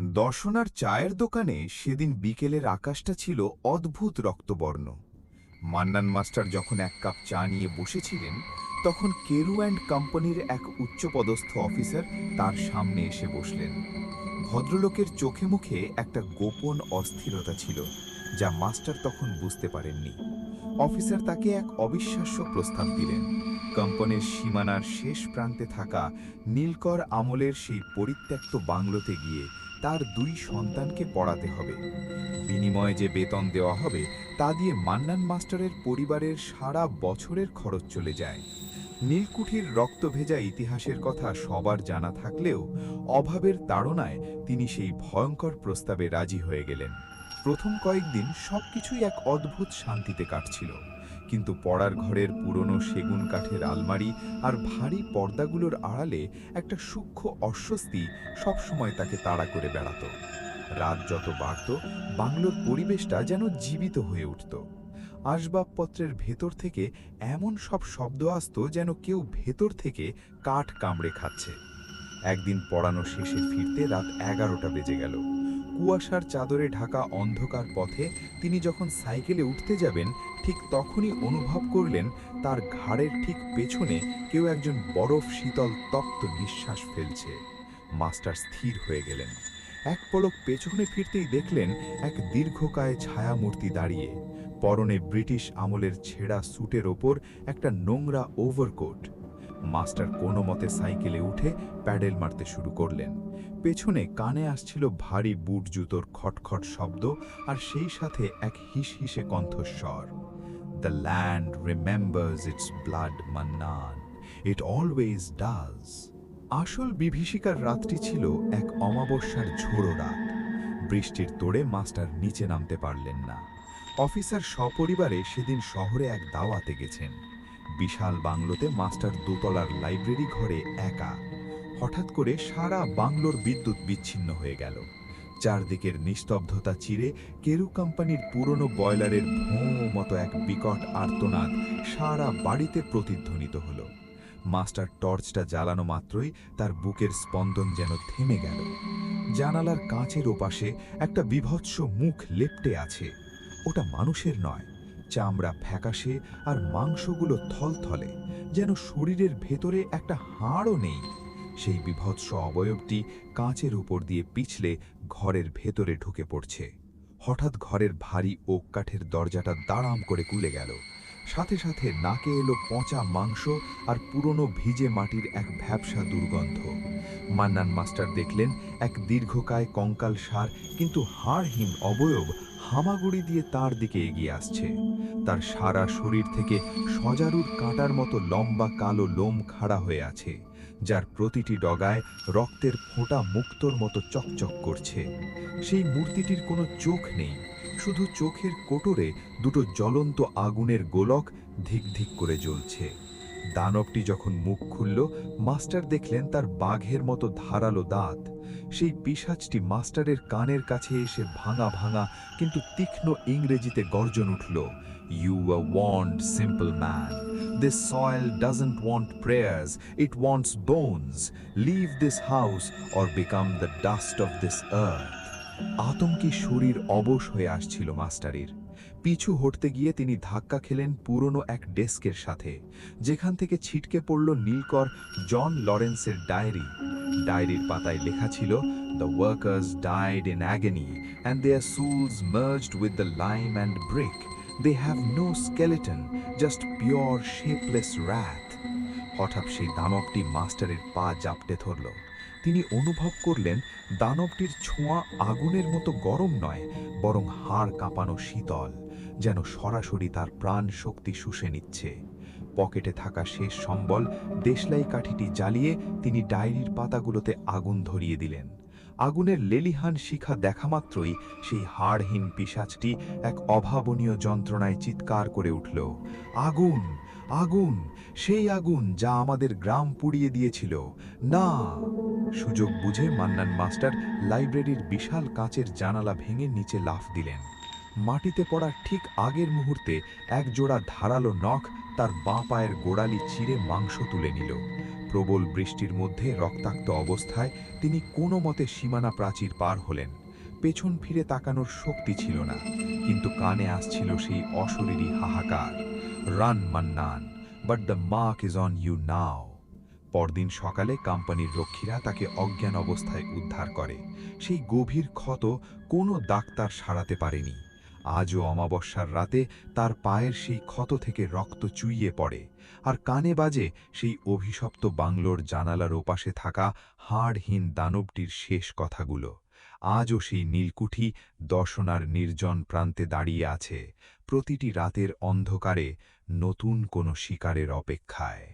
দর্শনার চায়ের দোকানে সেদিন বিকেলের আকাশটা ছিল অদ্ভুত রক্তবর্ণ। মান্নান মাস্টার যখন এক কাপ চা নিয়ে বসেছিলেন, তখন কেরু অ্যান্ড কোম্পানির এক উচ্চপদস্থ অফিসার তার সামনে এসে বসলেন। ভদ্রলোকের চোখে মুখে একটা গোপন অস্থিরতা ছিল, যা মাস্টার তখন বুঝতে পারেননি। অফিসার তাকে এক অবিশ্বাস্য প্রস্তাব দিলেন। কোম্পানির সীমানার শেষ প্রান্তে থাকা নীলকর আমলের সেই পরিত্যক্ত বাংলোতে গিয়ে তার দুই সন্তানকে পড়াতে হবে। বিনিময়ে যে বেতন দেওয়া হবে তা দিয়ে মান্নান মাস্টারের পরিবারের সারা বছরের খরচ চলে যায়। নীলকুঠির রক্তভেজা ইতিহাসের কথা সবার জানা থাকলেও অভাবের তাড়নায় তিনি সেই ভয়ঙ্কর প্রস্তাবে রাজি হয়ে গেলেন। প্রথম কয়েকদিন সবকিছুই এক অদ্ভুত শান্তিতে কাটছিল, কিন্তু পড়ার ঘরের পুরনো সেগুন কাঠের আলমারি আর ভারী পর্দাগুলোর আড়ালে একটা সূক্ষ্ম অস্বস্তি সবসময় তাকে তাড়া করে বেড়াত। রাত যত বাড়ত, বাংলোর পরিবেশটা যেন জীবিত হয়ে উঠত। আসবাবপত্রের ভেতর থেকে এমন সব শব্দ আসত যেন কেউ ভেতর থেকে কাঠ কামড়ে খাচ্ছে। একদিন পড়ানো শেষে ফিরতে রাত 11টা বেজে গেল। কুয়াশার চাদরে ঢাকা অন্ধকার পথে তিনি যখন সাইকেলে উঠতে যাবেন, ঠিক তখনই অনুভব করলেন তার ঘাড়ের ঠিক পেছনে কেউ একজন বরফ শীতল তপ্ত নিঃশ্বাস ফেলছে। মাস্টার স্থির হয়ে গেলেন। এক পলক পেছনে ফিরতেই দেখলেন এক দীর্ঘকায় ছায়ামূর্তি দাঁড়িয়ে, পরনে ব্রিটিশ আমলের ছেঁড়া স্যুটের ওপর একটা নোংরা ওভারকোট। মাস্টার কোনো মতে সাইকেলে উঠে প্যাডেল মারতে শুরু করলেন। পেছনে কানে আসছিল ভারী বুট জুতোর খটখট শব্দ, আর সেই সাথে এক হিসহিসে কণ্ঠস্বর। The land remembers it's blood, Mannan, it always does. আসল বিভীষিকার রাতটি ছিল এক অমাবস্যার ঝোড়ো রাত। বৃষ্টির তোড়ে মাস্টার নিচে নামতে পারলেন না। অফিসার সপরিবারে সেদিন শহরে এক দাওয়াতে গেছেন। বিশাল বাংলোতে মাস্টার দোতলার লাইব্রেরি ঘরে একা। হঠাৎ করে সারা বাংলোর বিদ্যুৎ বিচ্ছিন্ন হয়ে গেল। চারদিকের নিস্তব্ধতা চিরে কেরু কোম্পানির পুরনো বয়লারের ভোঁ মতো এক বিকট আর্তনাদ সারা বাড়িতে প্রতিধ্বনিত হল। মাস্টার টর্চটা জ্বালানো মাত্রই তার বুকের স্পন্দন যেন থেমে গেল। জানালার কাঁচের ওপাশে একটা বীভৎস মুখ লেপ্টে আছে। ওটা মানুষের নয়, চামড়া ফ্যাকাশে আর মাংসগুলো থলথলে, যেন শরীরের ভেতরে একটা হাড়ও নেই। সেই বীভৎস অবয়বটি কাঁচের উপর দিয়ে পিছলে ঘরের ভেতরে ঢুকে পড়ছে। হঠাৎ ঘরের ভারী ওক কাঠের দরজাটা দাঁড়াম করে খুলে গেল। সাথে সাথে নাকে এলো পচা মাংস আর পুরনো ভিজে মাটির এক ভ্যাপসা দুর্গন্ধ। মান্নান মাস্টার দেখলেন এক দীর্ঘকায় কঙ্কালসার কিন্তু হাড়হীন অবয়ব হামাগুড়ি দিয়ে তার দিকে এগিয়ে আসছে। তার সারা শরীর থেকে সজারুর কাঁটার মতো লম্বা কালো লোম খাড়া হয়ে আছে, যার প্রতিটি ডগায় রক্তের ফোঁটা মুক্তোর মতো চকচক করছে। সেই মূর্তিটির কোনো চোখ নেই, শুধু চোখের কোটরে দুটো জ্বলন্ত আগুনের গোলক ধিক ধিক করে জ্বলছে। দানবটি যখন মুখ খুলল, মাস্টার দেখলেন তার বাঘের মতো ধারালো দাঁত। সেই পিশাচটি মাস্টারের কানের কাছে এসে ভাঙা ভাঙা কিন্তু তীক্ষ্ণ ইংরেজিতে গর্জন উঠল, "You were warned, simple man. This soil doesn't want prayers, it wants bones. Leave this house or become the dust of this earth." আতঙ্কে শরীর অবশ হয়ে আসছিল মাস্টারের। পিছু হটতে গিয়ে তিনি ধাক্কা খেলেন পুরনো এক ডেস্কের সাথে, যেখান থেকে ছিটকে পড়ল নীলকর জন লরেন্সের ডায়েরি। ডায়েরির পাতায় লেখা ছিল, "The workers died in agony and their souls merged with the lime and brick. They have no skeleton, just pure shapeless wrath." হঠাৎ সেই দানবটি মাস্টারের পা জাপটে ধরল। তিনি অনুভব করলেন দানবটির ছোঁয়া আগুনের মতো গরম নয়, বরং হাড় কাঁপানো শীতল, যেন সরাসরি তার প্রাণ শক্তি শুষে নিচ্ছে। পকেটে থাকা শেষ সম্বল দেশলাই কাঠিটি জ্বালিয়ে তিনি ডায়েরির পাতাগুলোতে আগুন ধরিয়ে দিলেন। আগুনের লেলিহান শিখা দেখা মাত্রই সেই হাড়হীন পিশাচটি এক অভাবনীয় যন্ত্রণায় চিৎকার করে উঠল, "আগুন, আগুন, সেই আগুন যা আমাদের গ্রাম পুড়িয়ে দিয়েছিল, না!" সুযোগ বুঝে মান্নান মাস্টার লাইব্রেরির বিশাল কাঁচের জানালা ভেঙে নিচে লাফ দিলেন। মাটিতে পড়ার ঠিক আগের মুহূর্তে এক জোড়া ধারালো নখ তার বাঁ পায়ের গোড়ালি চিরে মাংস তুলে নিল। প্রবল বৃষ্টির মধ্যে রক্তাক্ত অবস্থায় তিনি কোনো মতে সীমানা প্রাচীর পার হলেন। পেছন ফিরে তাকানোর শক্তি ছিল না, কিন্তু কানে আসছিল সেই অশরীরী হাহাকার, run Mannan, but the mark is on you now. পরদিন সকালে কোম্পানির রক্ষীরা তাকে অজ্ঞান অবস্থায় উদ্ধার করে। সেই গভীর ক্ষত কোনো ডাক্তার সারাতে পারেনি। আজও অমাবস্যার রাতে তার পায়ের সেই ক্ষত থেকে রক্ত চুইয়ে পড়ে, আর কানে বাজে সেই অভিশপ্ত বাংলোর জানালার ওপাশে থাকা হাড়হীন দানবটির শেষ কথাগুলো। আজও সেই নীলকুঠি দর্শনার নির্জন প্রান্তে দাঁড়িয়ে আছে, প্রতিটি রাতের অন্ধকারে নতুন কোনো শিকারের অপেক্ষায়।